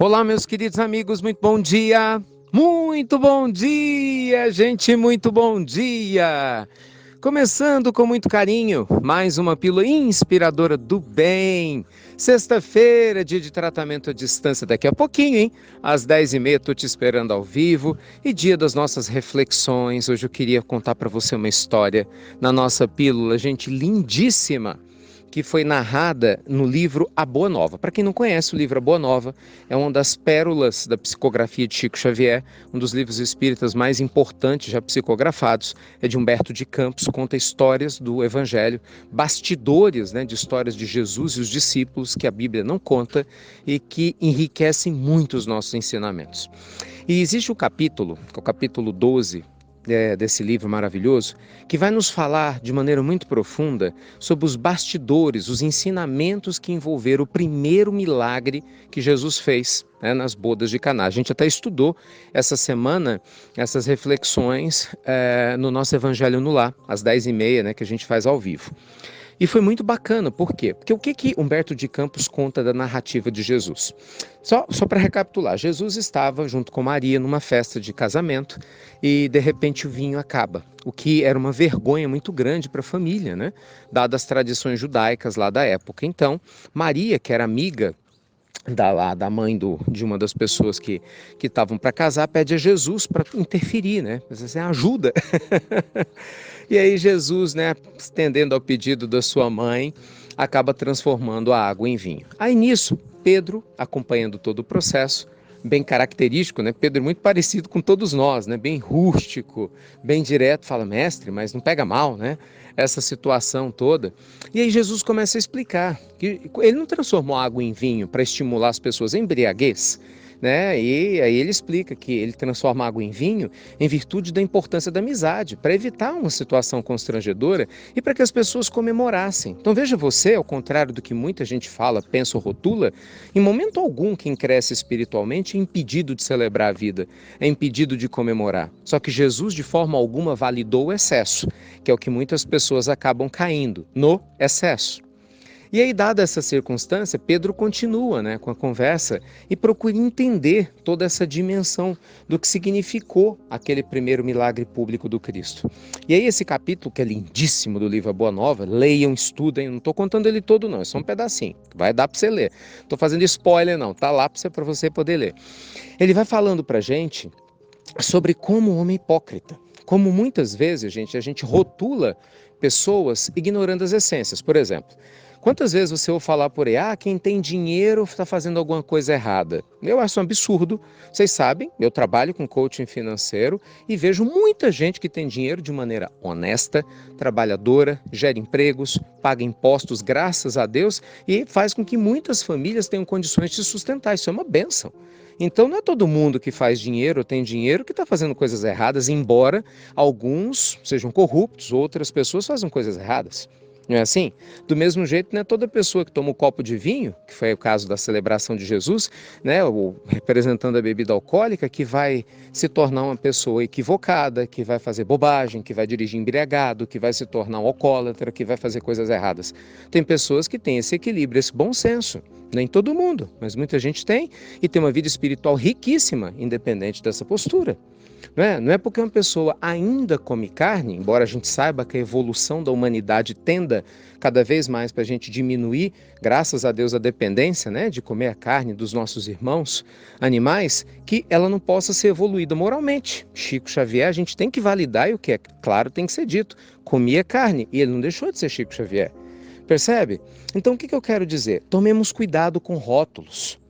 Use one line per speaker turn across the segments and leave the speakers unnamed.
Olá, meus queridos amigos, muito bom dia! Muito bom dia, gente, muito bom dia! Começando com muito carinho, mais uma pílula inspiradora do bem. Sexta-feira, dia de tratamento à distância, daqui a pouquinho, hein? Às 10h30, estou te esperando ao vivo. E dia das nossas reflexões. Hoje eu queria contar para você uma história na nossa pílula, gente, lindíssima, que foi narrada no livro A Boa Nova. Para quem não conhece, o livro A Boa Nova é uma das pérolas da psicografia de Chico Xavier, um dos livros espíritas mais importantes já psicografados. É de Humberto de Campos, conta histórias do Evangelho, bastidores, de histórias de Jesus e os discípulos que a Bíblia não conta e que enriquecem muito os nossos ensinamentos. E existe o capítulo, que é o capítulo 12, desse livro maravilhoso, que vai nos falar de maneira muito profunda sobre os bastidores, os ensinamentos que envolveram o primeiro milagre que Jesus fez, nas bodas de Caná. A gente até estudou essa semana essas reflexões no nosso Evangelho no Lar, às 10h30, que a gente faz ao vivo. E foi muito bacana, por quê? Porque o que Humberto de Campos conta da narrativa de Jesus? Só para recapitular, Jesus estava junto com Maria numa festa de casamento e de repente o vinho acaba, o que era uma vergonha muito grande para a família, dadas as tradições judaicas lá da época. Então, Maria, que era amiga da mãe de uma das pessoas que estavam para casar, pede a Jesus para interferir, Mas assim, ajuda. E aí Jesus, estendendo ao pedido da sua mãe, acaba transformando a água em vinho. Aí nisso, Pedro, acompanhando todo o processo, bem característico, Pedro é muito parecido com todos nós, Bem rústico, bem direto, fala: mestre, mas não pega mal, Essa situação toda. E aí Jesus começa a explicar que ele não transformou a água em vinho para estimular as pessoas a embriaguez, E aí ele explica que ele transforma a água em vinho em virtude da importância da amizade, para evitar uma situação constrangedora e para que as pessoas comemorassem. Então veja você, ao contrário do que muita gente fala, pensa ou rotula, em momento algum quem cresce espiritualmente é impedido de celebrar a vida, é impedido de comemorar. Só que Jesus de forma alguma validou o excesso, que é o que muitas pessoas acabam caindo, no excesso. E aí, dada essa circunstância, Pedro continua, com a conversa e procura entender toda essa dimensão do que significou aquele primeiro milagre público do Cristo. E aí esse capítulo, que é lindíssimo do livro A Boa Nova, leiam, estudem, não estou contando ele todo não, é só um pedacinho, vai dar para você ler. Não estou fazendo spoiler não, tá lá para você poder ler. Ele vai falando para a gente sobre como o homem é hipócrita, como muitas vezes, gente, a gente rotula pessoas ignorando as essências. Por exemplo, quantas vezes você ouve falar por aí: quem tem dinheiro está fazendo alguma coisa errada? Eu acho um absurdo. Vocês sabem, eu trabalho com coaching financeiro e vejo muita gente que tem dinheiro de maneira honesta, trabalhadora, gera empregos, paga impostos, graças a Deus, e faz com que muitas famílias tenham condições de se sustentar. Isso é uma bênção. Então não é todo mundo que faz dinheiro ou tem dinheiro que está fazendo coisas erradas, embora alguns sejam corruptos, outras pessoas fazem coisas erradas. Não é assim? Do mesmo jeito, não é toda pessoa que toma um copo de vinho, que foi o caso da celebração de Jesus, ou representando a bebida alcoólica, que vai se tornar uma pessoa equivocada, que vai fazer bobagem, que vai dirigir embriagado, que vai se tornar um alcoólatra, que vai fazer coisas erradas. Tem pessoas que têm esse equilíbrio, esse bom senso. Nem todo mundo, mas muita gente tem, e tem uma vida espiritual riquíssima, independente dessa postura. Não é porque uma pessoa ainda come carne, embora a gente saiba que a evolução da humanidade tenda cada vez mais para a gente diminuir, graças a Deus, a dependência, de comer a carne dos nossos irmãos animais, que ela não possa ser evoluída moralmente. Chico Xavier, a gente tem que validar, e o que é claro tem que ser dito: comia carne, e ele não deixou de ser Chico Xavier. Percebe? Então o que eu quero dizer? Tomemos cuidado com rótulos.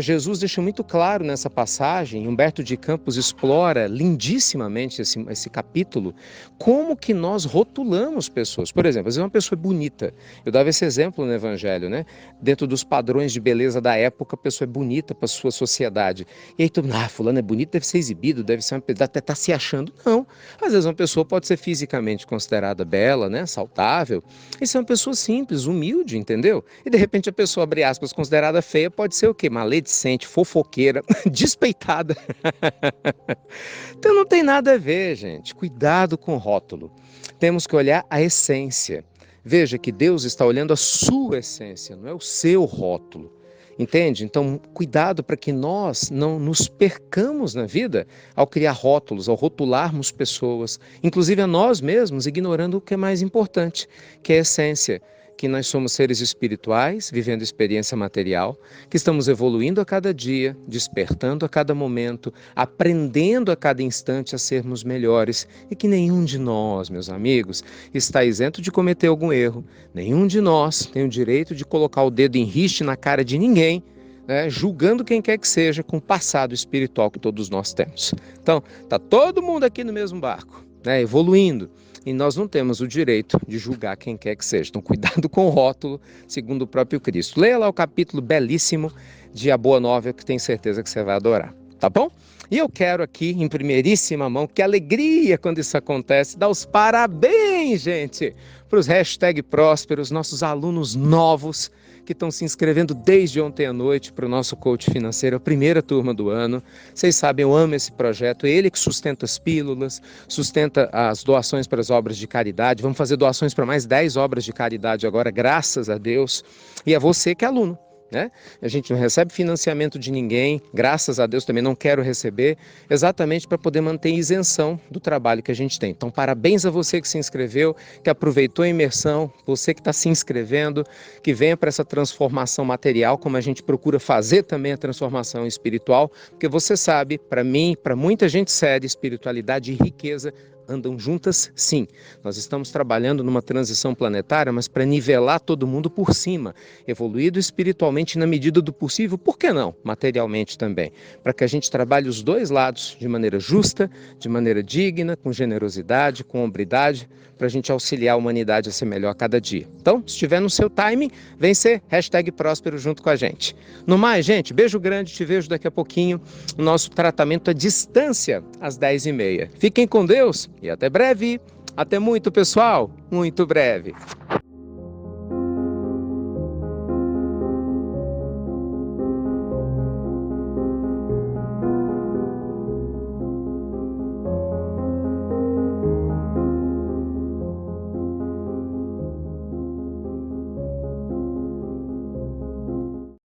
Jesus deixa muito claro nessa passagem, Humberto de Campos explora lindissimamente esse capítulo, como que nós rotulamos pessoas. Por exemplo, às vezes uma pessoa é bonita, eu dava esse exemplo no Evangelho, dentro dos padrões de beleza da época, a pessoa é bonita para a sua sociedade. E aí todo mundo: fulano é bonito, deve ser exibido, deve ser até estar se achando. Não, às vezes uma pessoa pode ser fisicamente considerada bela, saudável, e ser uma pessoa simples, humilde, entendeu? E de repente a pessoa, abre aspas, considerada feia, pode ser o quê? Maledicente, fofoqueira, despeitada. Então não tem nada a ver, gente. Cuidado com o rótulo. Temos que olhar a essência. Veja que Deus está olhando a sua essência, não é o seu rótulo. Entende? Então, cuidado para que nós não nos percamos na vida ao criar rótulos, ao rotularmos pessoas, inclusive a nós mesmos, ignorando o que é mais importante, que é a essência, que nós somos seres espirituais, vivendo experiência material, que estamos evoluindo a cada dia, despertando a cada momento, aprendendo a cada instante a sermos melhores e que nenhum de nós, meus amigos, está isento de cometer algum erro. Nenhum de nós tem o direito de colocar o dedo em riste na cara de ninguém, né, julgando quem quer que seja com o passado espiritual que todos nós temos. Então, está todo mundo aqui no mesmo barco, né, evoluindo. E nós não temos o direito de julgar quem quer que seja. Então, cuidado com o rótulo, segundo o próprio Cristo. Leia lá o capítulo belíssimo de A Boa Nova, que tenho certeza que você vai adorar. Tá bom? E eu quero aqui, em primeiríssima mão, que alegria quando isso acontece, dar os parabéns, gente, para os #prósperos, nossos alunos novos, que estão se inscrevendo desde ontem à noite para o nosso coach financeiro, a primeira turma do ano. Vocês sabem, eu amo esse projeto, é ele que sustenta as pílulas, sustenta as doações para as obras de caridade. Vamos fazer doações para mais 10 obras de caridade agora, graças a Deus. E é você que é aluno, né? A gente não recebe financiamento de ninguém, graças a Deus também não quero receber, exatamente para poder manter isenção do trabalho que a gente tem. Então, parabéns a você que se inscreveu, que aproveitou a imersão, você que está se inscrevendo, que venha para essa transformação material, como a gente procura fazer também a transformação espiritual, porque você sabe, para mim, para muita gente séria, espiritualidade e riqueza andam juntas, sim. Nós estamos trabalhando numa transição planetária, mas para nivelar todo mundo por cima, evoluído espiritualmente na medida do possível, por que não? Materialmente também. Para que a gente trabalhe os dois lados de maneira justa, de maneira digna, com generosidade, com hombridade, para a gente auxiliar a humanidade a ser melhor a cada dia. Então, se estiver no seu timing, vem ser #próspero junto com a gente. No mais, gente, beijo grande, te vejo daqui a pouquinho, o nosso tratamento à distância, às 10h30. Fiquem com Deus e até breve. Até muito, pessoal. Muito breve.